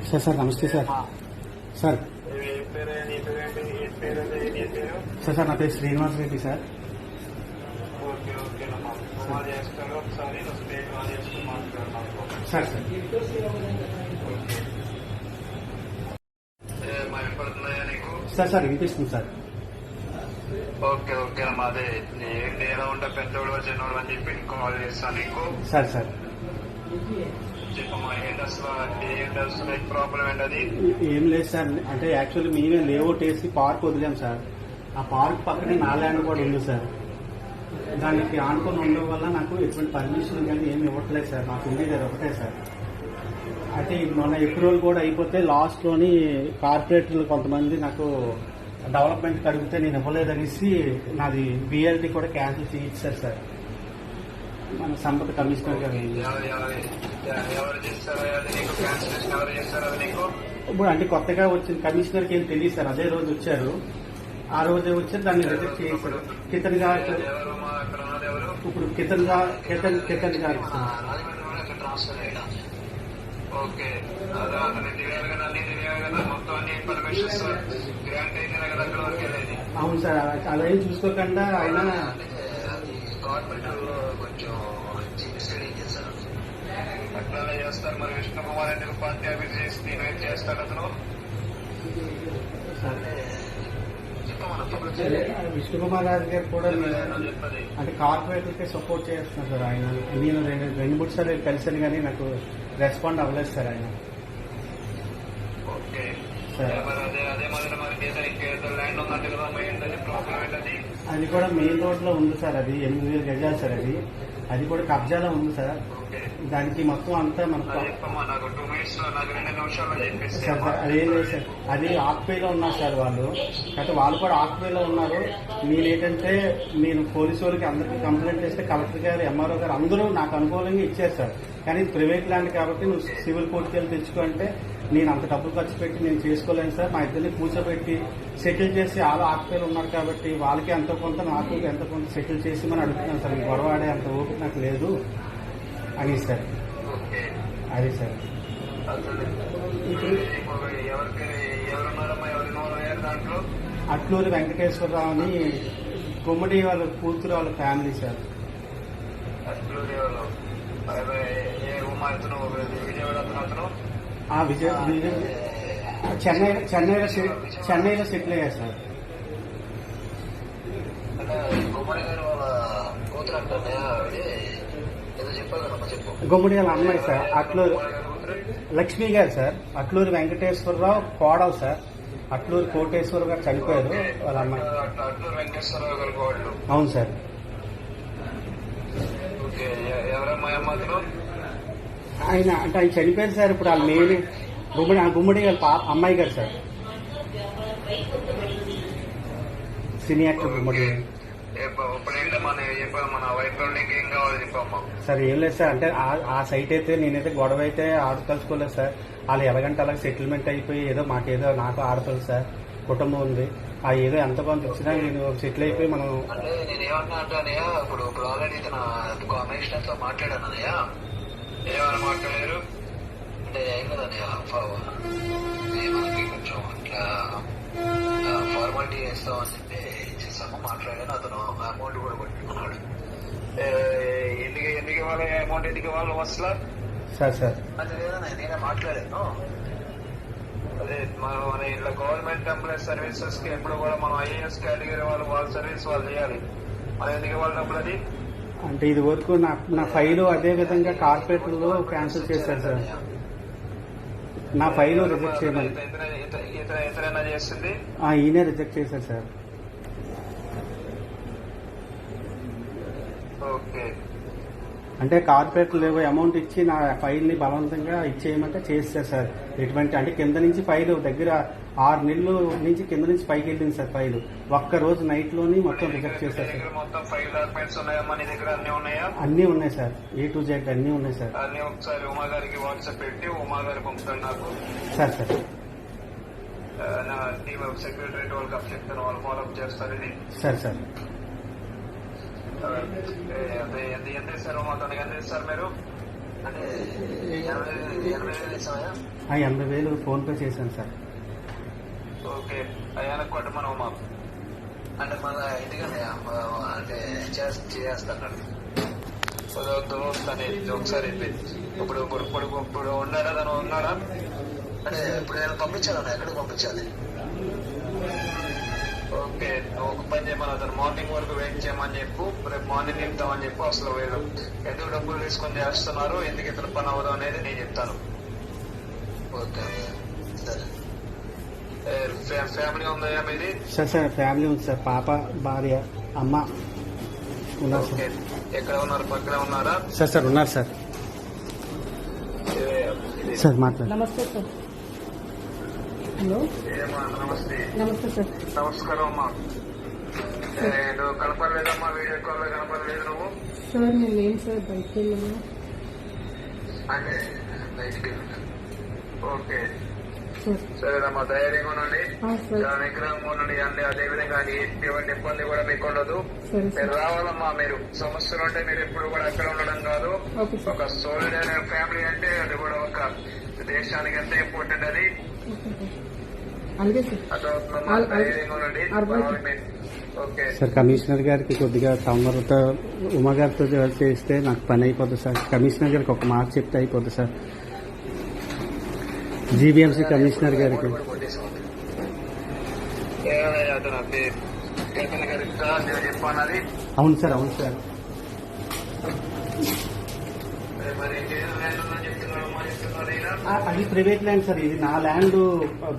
Sir నమస్తే sir. Sir sir నా పేరు Srinivas Reddy sir. Sir sir sir వినిపిస్తుంది సార్. ఓకే ఓకే అమ్మా, అదే ఏంటి ఎలా ఉంటా పెద్దోడు చిన్నోడు అని చెప్పి కాల్ చేస్తాను నీకు. సార్ సార్ చెప్పమ్మా, ఏంటి అసలు ఏంటి అసలు ప్రాబ్లం ఏంటి? అది ఏం లేదు సార్, అంటే యాక్చువల్లీ మేమే లేఅవుట్ వేసి పార్క్ వదిలాం సార్. ఆ పార్క్ పక్కనే నా ల్యాండ్ కూడా ఉంది సార్. దానికి ఆనుకొని ఉండడం వల్ల నాకు ఎటువంటి పర్మిషన్ కానీ ఏమి ఇవ్వట్లేదు సార్. నాకు ఉండేది అది ఒకటే సార్. అయితే మొన్న అప్రూవల్ కూడా అయిపోతే లాస్ట్లోని కార్పొరేటర్లు కొంతమంది నాకు డెవలప్మెంట్ అడిగితే నేను ఇవ్వలేదనేసి నాది బిఎల్టీ కూడా క్యాన్సిల్ చేయించారు సార్. మన సంపద కమిషనర్ గారు ఇప్పుడు అంటే కొత్తగా వచ్చిన కమిషనర్కి ఏం తెలియదు సార్. అదే రోజు వచ్చారు, ఆ రోజే వచ్చి దాన్ని రిజెక్ట్ చేశారు. కితన్ గారు ఇప్పుడు కితన్ గారు ఓకే, అవును సార్. అలా ఏం చూసుకోకుండా ఆయన గవర్నమెంట్ కొంచెం స్టడీ చేశారు. అట్లానే చేస్తారు. మరి విష్ణు కుమార్ ఎందుకు పార్టీ అభివృద్ధి చేసి నేను చేస్తాడు అతను. విష్ణు కుమార్ రాజు గారు కూడా అంటే కార్పొరేటర్కే సపోర్ట్ చేస్తున్నారు సార్. ఆయన నేను రెండు మూడు సార్లు కలిసాను కానీ నాకు రెస్పాండ్ అవ్వలేదు సార్ ఆయన. ఓకే సార్ అదే మాదిరి మనకి ఇంకేదో ల్యాండ్ ఉందంటే కదా, ఏంటది ప్రాబ్లం ఏంటది? అది కూడా మెయిన్ రోడ్ లో ఉంది సార్. అది 8,000 గజాలు సార్. అది కూడా కబ్జాలో ఉంది సార్. దానికి మొత్తం అంతా మనకు సార్ అదేం లేదు సార్. అది ఆక్పేలో ఉన్నారు సార్ వాళ్ళు. అయితే వాళ్ళు కూడా ఆక్పేలో ఉన్నారు. నేనేంటంటే నేను పోలీసు వాళ్ళకి అందరికీ కంప్లైంట్ చేస్తే కలెక్టర్ గారు, ఎంఆర్ఓ గారు అందరూ నాకు అనుకూలంగా ఇచ్చారు సార్. కానీ ప్రైవేట్ ల్యాండ్ కాబట్టి నువ్వు సివిల్ కోర్టుకి వెళ్ళి తెచ్చుకో అంటే నేను అంత డబ్బులు ఖర్చు పెట్టి నేను చేసుకోలేను సార్. మా ఇద్దరిని కూర్చోబెట్టి సెటిల్ చేసి వాళ్ళు ఆక్పేలు ఉన్నారు కాబట్టి వాళ్ళకి ఎంతో కొంత నాకు ఎంతో కొంత సెటిల్ చేసి మనం అడుగుతున్నాను సార్. గొడవ ఆడే అంత ఓపిక నాకు లేదు అని సార్. అది సార్ అట్లూరి వెంకటేశ్వరరావు అని గుమ్మడి వాళ్ళ కూతురు వాళ్ళ ఫ్యామిలీ సార్. చెన్నైలో సెటిల్ అయ్యారు సార్. గుమ్మడి వాళ్ళ అమ్మాయి సార్. అట్లూరు లక్ష్మి గారు సార్. అట్లూరి వెంకటేశ్వరరావు కోడలు సార్. అట్లూరి కోటేశ్వరరావు గారు చనిపోయారు, వాళ్ళ అమ్మాయి. అవును సార్. ఆయన అంటే ఆయన చనిపోయారు సార్. ఇప్పుడు వాళ్ళ మెయిన్ గుమ్మడి వాళ్ళ అమ్మాయి గారు సార్. సినీ యాక్టర్ గుమ్మడి సార్. ఏం లేదు సార్, అంటే ఆ సైట్ అయితే నేనైతే గొడవ అయితే ఆడతలుచుకోలేదు సార్. వాళ్ళు ఎలాగంటే అలాగే సెటిల్మెంట్ అయిపోయి ఏదో నాకు ఆడతారు సార్. కుటుంబం ఉంది, ఆ ఏదో ఎంత కొంత వచ్చినా నేను సెటిల్ అయిపోయి మనం. నేనేమన్నా అంటే ఇప్పుడు ఆల్రెడీ కాంబినేషన్ తో మాట్లాడాను అన్నయ్య. ఏమైనా మాట్లాడారు అంటే ఏం కదన్నయ్య, మనకి కొంచెం అట్లా ఫార్మాలిటీ చేస్తామని చెప్పి ఇచ్చేసాము. మాట్లాడాను, అతను అమౌంట్ కూడా కొట్టుకున్నాడు. ఎందుకు ఇవ్వాలి అమౌంట్? ఎందుకు ఇవ్వాలి అసలు సార్? అది లేదన్నా, నేనే మాట్లాడాను. అదే మన ఇట్లా గవర్నమెంట్ ఎంప్లాయీ సర్వీసెస్ కి ఎప్పుడు కూడా మనం ఐఏఎస్ కేటగిరీ వాళ్ళ సర్వీస్ వాళ్ళు చేయాలి. మనం ఎందుకు ఇవ్వాలి డబ్బులు? అది అంటే ఇది వరకు నా ఫైలు అదే విధంగా కార్పొరేట్లో క్యాన్సిల్ చేశారు సార్. నా ఫైలు రిజెక్ట్ చేయమని ఇతరైనా చేస్తుంది. ఈయనే రిజెక్ట్ చేశారు సార్. ఓకే, అంటే కార్పొరేట్లు ఏవో అమౌంట్ ఇచ్చి నా ఫైల్ ని బలవంతంగా ఇచ్చేయమంటే చేస్తారు సార్. ఎటువంటి అంటే కింద నుంచి ఫైల్ దగ్గర 6 నెలలు నుంచి కింద నుంచి పైకి వెళ్ళింది సార్. ఫైల్ ఒక్క రోజు నైట్ లోని మొత్తం రిజెక్ట్ చేశారు సార్. అన్ని ఉన్నాయి సార్, A to Z అన్ని ఉన్నాయి సార్. అన్ని ఒకసారి ఉమా గారికి వాట్సాప్ పెట్టి ఉమా గారి పంపుతాను నాకు సార్. నా టీమ్ సెక్రటరీ వాళ్ళకి అప్ చెప్తాను, వాళ్ళు ఫాలోఅప్ చేస్తారు ఇది సార్. ఎంత ఇస్తారు మాతో? ఎంత ఇస్తారు మీరు? అంటే 80,000 ఇస్తామా? ఆ 80,000 ఫోన్పే చేశాను సార్. ఓకే అయ్యాన కొట్టమను మాకు అంటే మన ఎందుకంటే అంటే చేస్తాను అనేది ఒకసారి ఇప్పుడు ఇప్పుడు ఉన్నాడా తను ఉన్నాడా అంటే ఇప్పుడు నేను పంపించాను ఎక్కడికి పంపించాలి. ఓకే ఒక పని చేయమని అతను మార్నింగ్ వరకు వెయిట్ చేయమని చెప్పు, రేపు మార్నింగ్ చెప్తామని చెప్పు. అసలు వీళ్ళు ఎందుకు డబ్బులు తీసుకొని చేస్తున్నారు, ఎందుకు ఇతను పని అవ్వదు అనేది నేను చెప్తాను. ఓకే సరే ఫ్యామిలీ ఉందా మీది? సార్ ఫ్యామిలీ ఉంది సార్. పాప, భార్య, అమ్మ ఉన్నారు ఓకే ఎక్కడ ఉన్నారు? పక్కనే ఉన్నారా? సార్ ఉన్నారు సార్. సార్ మాట్లాడు. నమస్తే సార్. హలో ఏమా నమస్తే. నమస్తే సార్. నమస్కారం అమ్మా. నువ్వు కనపడలేదమ్మా, వీడియో కాల్ లో కనపడలేదు నువ్వు. సార్ నేను లేను సార్, బయటకు వెళ్ళాను. అంటే బయటికి ఓకే సార్ సరేనమ్మా, ధైర్యంగా ఉండండి, సార్ చాలా నిగ్రహంగా ఉండండి. అన్ని అదే విధంగా ఎటువంటి ఇబ్బంది కూడా మీకు ఉండదు. సరే మీరు సార్. రావాలమ్మా. మీరు సమస్యలు ఉంటే మీరు ఎప్పుడు కూడా అక్కడ ఉండడం కాదు. Okay sir. ఒక సోలిడ్ అనే ఫ్యామిలీ అంటే అది కూడా ఒక దేశానికి ఎంత ఇంపార్టెంట్ అది. Okay sir. అలాగే సార్. అర్థమవుతుందమ్మా, ధైర్యంగా ఉండండి. పర్వాలేదు మీరు. ఓకే సార్ కమిషనర్ గారికి కొద్దిగా తొందరతో ఉమా గారితో చేస్తే నాకు పని అయిపోతుంది సార్. కమిషనర్ గారికి ఒక మాట చెప్తే అయిపోతుంది సార్. జీబీఎంసీ కమిషనర్ గారికి. అతను కేతన్ గారికి చెప్పన్నది. అవును సార్, అవును సార్. మరి చెప్తున్నారమ్మా, చెప్తున్నారు ఈయన. అది ప్రైవేట్ ల్యాండ్ సార్. ఇది నా land.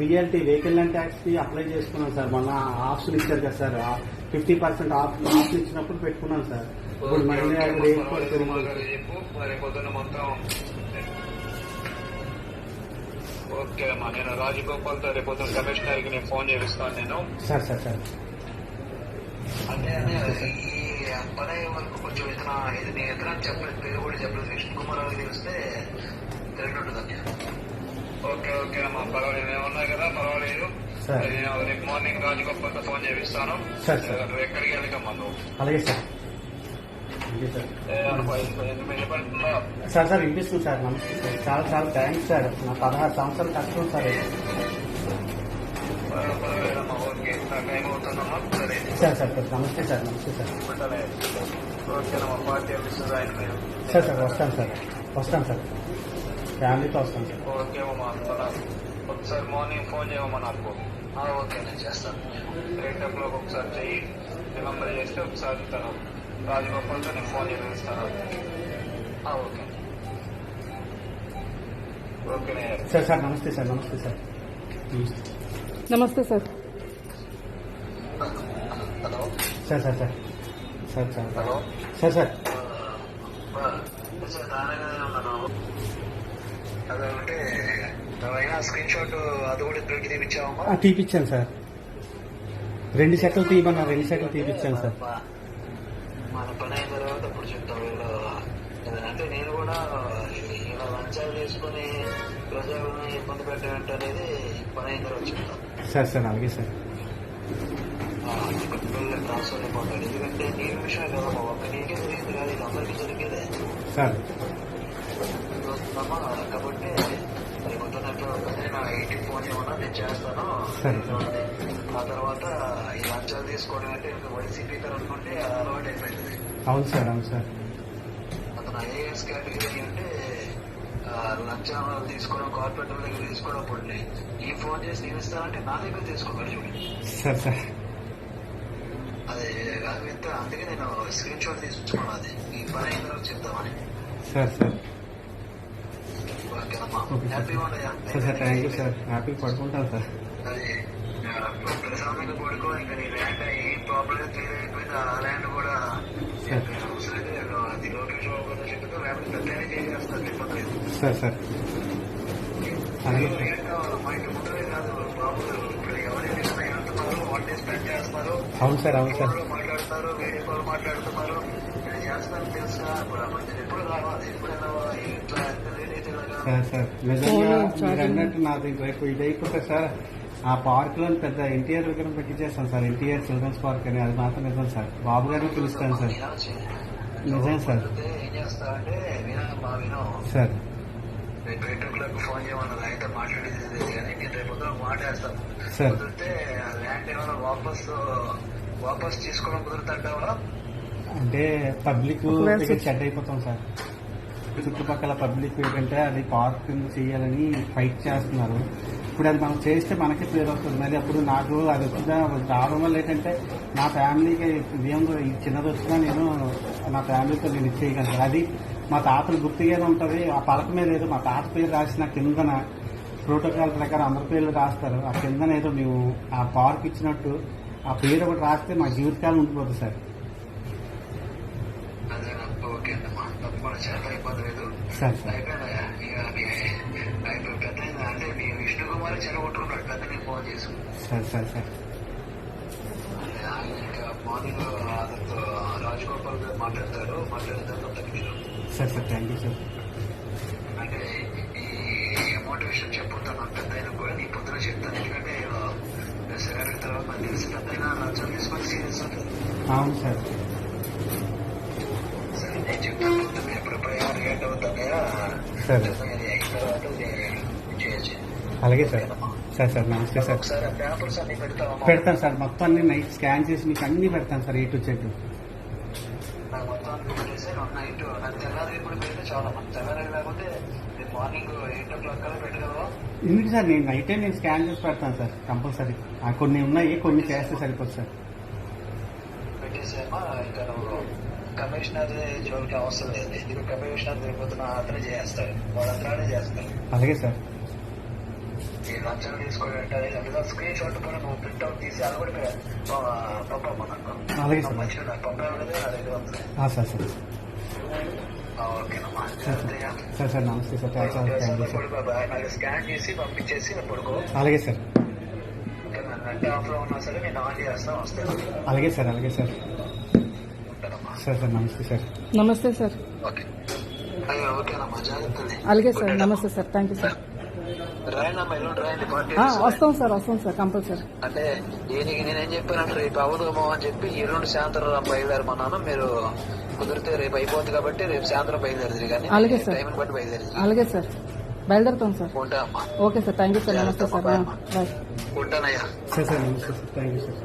VLT vehicle land tax కి అప్లై చేసుకున్నాను సార్. మొన్న ఆప్షన్ ఇచ్చారు కదా సార్, 50% ఆప్షన్ ఇచ్చినప్పుడు పెట్టుకున్నాను సార్. ఇప్పుడు మళ్ళీ అది రేట్ కూడా పెరిగింది. చెప్పు మరి పొద్దున్న మొత్తం. ఓకే అమ్మా, నేను రాజగోపాల్ తో రేపు పొద్దున్న కమిషనర్ కి నేను ఫోన్ చేపిస్తాను నేను. సార్ సార్ సార్ అంటే ఈ పని అయ్యే వరకు కొంచెం ఇది నేను ఎక్కడ చెప్పలేదు, పేరు కూడా చెప్పలేదు. కృష్ణ కుమార్ అని తెలిస్తే తెలియనుంటుందండి. ఓకే ఓకే అమ్మా, పర్వాలేదు, ఏమన్నాయి కదా, పర్వాలేదు. సార్. నేను రేపు మార్నింగ్ రాజగోపాల్ తో ఫోన్ చేపిస్తాను. Sir, sir. నువ్వు ఎక్కడికి వెళ్ళకమ్మా నువ్వు. అలాగే సార్. అలాగే సార్. వినపడుతుందా? సార్ సార్ వినిపిస్తుంది సార్. నమస్తే సార్. చాలా చాలా థ్యాంక్స్ సార్. నా 16 సంవత్సరాలు కష్టం సార్. పర్వాలేదమ్మా, ఓకే. నా టైం అవుతుందమ్మా. సరే సార్ సార్ నమస్తే సార్. నమస్తే సార్. ఓకేనమ్మా, పార్టీ ఆఫీసర్ ఆయన మీరు. సార్ సార్ వస్తాను సార్. వస్తాను సార్. ఫ్యామిలీతో వస్తాను సార్. ఓకే అమ్మా, ఒకసారి మార్నింగ్ ఫోన్ చేయమమ్మా నాకు. ఓకే నేను చేస్తాను. 8 ఒకసారి చెయ్యి, రిమెంబర్ చేస్తే ఒకసారి తను రాజగోపాల్తో నేను ఫోన్ చేస్తాను. ఓకే ఓకేనే. సార్ సార్ నమస్తే సార్. నమస్తే సార్. నమస్తే sir. Hello sir sir sir sir sir hello sir sir అదంటే అయినా స్క్రీన్ షాట్ అది కూడా ప్రింట్ తీపించావమ్మా? తీపిచ్చాను సార్. 2 సెట్లు తీయమన్నారు. 2 సెట్లు తీపిచ్చాను సార్. మన పని అయిన తర్వాత ఇప్పుడు చెప్తాం. వీళ్ళు అంటే నేను కూడా ఇలా లంచాలు తీసుకుని ప్రజలను ఇబ్బంది పెట్టడం అనేది పని అయిన తర్వాత చెప్తాను. సార్ సార్ అలాగే సార్. పిల్లలు ట్రాన్స్ఫర్ అయిపోతాడు. ఎందుకంటే నీ విషయం కదా, ఒక్క నీకే జరిగింది కాదు, ఇది అందరికీ జరిగేదే సార్. కాబట్టి మరి పొద్దున్నట్లు నా ఇంటికి ఫోన్ చేయమన్నా నేను చేస్తాను. సరే. ఆ తర్వాత ఈ లంచాలు తీసుకోవడం అంటే ఇంకా వైసీపీ అనుకుంటే అలవాటు అయిపోయింది. అవును సార్, అవును సార్. అతను ఐఏఎస్ కేటగిరీ అంటే లంచాలు తీసుకోవడం, కార్పొరేటర్ దగ్గర తీసుకోవడం. అప్పుడు ఈ ఫోన్ చేసి నేను ఇస్తానంటే నా దగ్గర తీసుకోగలరు చూడండి. సార్ సార్ అది ఎంత, అందుకే నేను స్క్రీన్ షాట్ తీసుకున్నాను. అది ఈ పని అయిన తర్వాత చెప్తామని. సార్ సార్ ఓకేనమ్మా, ఓకే సార్. హ్యాపీగా ఉండయా? Sir sir thank you sir. హ్యాపీగా పడుకుంటాను సార్. అది ప్రశాంతంగా పడుకో. ఇంకా నీ ల్యాండ్ ఏ ప్రాబ్లం క్లియర్ అయిపోయింది. ఆ ల్యాండ్ కూడా అది లోకేష్ బాబు గారు చెప్తూ ల్యాండ్ పెద్దనే చేసేస్తారు. ఇబ్బంది లేదు. సార్ సార్ అలాగే సార్. ఏం కావాలి మా ఇంటి ముందరే కాదు బాబు, ఇప్పుడు ఎవరైనా వెళ్తున్నారు, 1 day స్పెండ్ చేస్తున్నారు, అవును సార్, అవును సార్. మాట్లాడుతున్నారు, వీడియో కాల్ మాట్లాడుతున్నారు, ఇది చేస్తారు తెలుసా. ఎప్పుడు రావాలి, ఎప్పుడైనా ఇట్లా సార్ సార్ నిజంగా మీరు అన్నట్టు నాది రేపు ఇది అయిపోతే సార్ ఆ పార్క్ లో పెద్ద ఎన్టీఆర్ విగ్రహం పెట్టించేస్తాను సార్. ఎన్టీఆర్ చిల్డ్రన్స్ పార్క్ అని. అది మాత్రం నిజం సార్. బాబు గారిని పిలుస్తాను సార్. నిజం సార్. ఏం చేస్తా అంటే వినమ్మా, విను. సార్ రేపు 8 ఫోన్ చేయమన్నారు. అయితే మాట్లాడేది లేదు కానీ నేను రేపు పొద్దున మాట్లాడతాను. సార్. కుదిరితే ఆ ల్యాండ్ ఏమైనా వాపస్ తీసుకోవడం కుదురుతుంటావా? అంటే పబ్లిక్ ఒకవేళ సెట్ అయిపోతాం సార్. చుట్టుపక్కల పబ్లిక్ ఏంటంటే అది పార్కింగ్ చేయాలని ఫైట్ చేస్తున్నారు. ఇప్పుడు అది మనం చేస్తే మనకి పేరు వస్తుంది. మరి అప్పుడు నాకు అది వచ్చినా రావడం వల్ల ఏంటంటే నా ఫ్యామిలీకి ఇదేమో ఈ చిన్నది వచ్చినా నేను నా ఫ్యామిలీతో నేను ఇచ్చేయగలను. అది మా తాతలు గుర్తుగానే ఉంటుంది. ఆ పలక మీద ఏదో మా తాత పేరు రాసిన కిందన ప్రోటోకాల్ ప్రకారం అందరి పేర్లు రాస్తారు. ఆ కిందన ఏదో మేము ఆ పార్క్ ఇచ్చినట్టు ఆ పేరు ఒకటి రాస్తే మా జీవితకాలం ఉండిపోతుంది సార్. అదే ఓకే అమ్మా, తప్పకుండా చేత ఇబ్బంది లేదు. సరే సార్. అయిపోయిందా ఇక పెద్ద అంటే మీ విష్ణు కుమార్ చెరగొట్టుకున్నాడు పెద్ద నీకు ఫోన్ చేసి. సరే సరే సార్. ఆయన ఇంకా మార్నింగ్ అతనితో రాజగోపాల్ గారు మాట్లాడతారు మీరు. సరే సార్, థ్యాంక్ యూ సార్. అంటే ఈ అమౌంట్ విషయం చెప్పుతాను పెద్ద అయినా కూడా నీ పొద్దున చెప్తాను. ఎందుకంటే సెలవు తర్వాత నాకు తెలిసి పెద్ద అయినా లంచం తీసుకొని సీరియస్ ఉంటుంది. అవును సార్. సరే నేను చెప్తాను. మీరు ఎప్పుడు రియాక్ట్ అవుతాయా సరే. అయిన తర్వాత చేయొచ్చు. అలాగే సార్. సరే సార్, నమస్తే సార్. ఒకసారి పేపర్స్ అన్ని పెడతామా? పెడతాను సార్, మొత్తం అన్ని నైట్ స్కాన్ చేసి మీకు అన్ని పెడతాను సార్, A to Z. నాకు మొత్తం పెట్టేసి నైట్ నాకు తెల్లారి ఇప్పుడు పెడితే చాలా మంది తెల్లారి లేకపోతే రేపు మార్నింగ్ 8 కల్లా పెట్టగలవా? ఎందుకు సార్, నేను నైటే నేను స్కాన్ చేసి పెడతాను సార్ కంపల్సరీ. కొన్ని ఉన్నాయి, కొన్ని చేస్తే సరిపోతుంది సార్. పెట్టేసేమా ఇంకా నువ్వు కమిషనర్ జోలికి అవసరం లేదు. ఎందుకు కమిషనర్ తిరుగుతున్న అతనే చేస్తాడు, వాళ్ళందరూ చేస్తారు. అలాగే సార్. ఈ లంచం తీసుకోవడం స్క్రీన్ షాట్ కూడా నువ్వు ప్రింట్అవుట్ తీసి అది కూడా పంపమన్నాను. అలాగే సార్. మంచిగా నాకు పంపలేదు నా దగ్గర ఉంది. Sir sir. ఓకేనమ్మా. సార్ సార్, నమస్తే సార్. Thank you sir. నాకు స్కాన్ చేసి పంపించేసి పడుకో. అలాగే సార్. అంటే ఆఫ్ లో ఉన్నా సరే నేను ఆన్ చేస్తాను, వస్తాను. అలాగే సార్. అలాగే సార్. ఉంటానమ్మా. సార్ సార్, నమస్తే సార్. నమస్తే సార్. ఓకే. అయ్యో ఓకేనమ్మా, జాగ్రత్త. అలాగే సార్, నమస్తే సార్. Thank you sir. రాయనమ్మా, ఎల్లుండి రాయండి పార్టీ. వస్తాం సార్ కంపల్సరీ. అంటే దీనికి నేనేం చెప్పానంటే రేపు అవధమో అని చెప్పి ఎల్లుండి సాయంత్రం బయలుదేరమన్నాను. మీరు కుదిరితే రేపు అయిపోతుంది కాబట్టి రేపు సాయంత్రం బయలుదేరదు కానీ అలాగే సార్. టైం బట్టి బయలుదేరదు. అలాగే సార్, బయలుదేరుతాం సార్. ఉంటా అమ్మా. Okay sir, thank you sir. నమస్తే సార్. బాయ్. ఉంటానయ్యా. సార్ సార్, నమస్తే సార్. Thank you sir.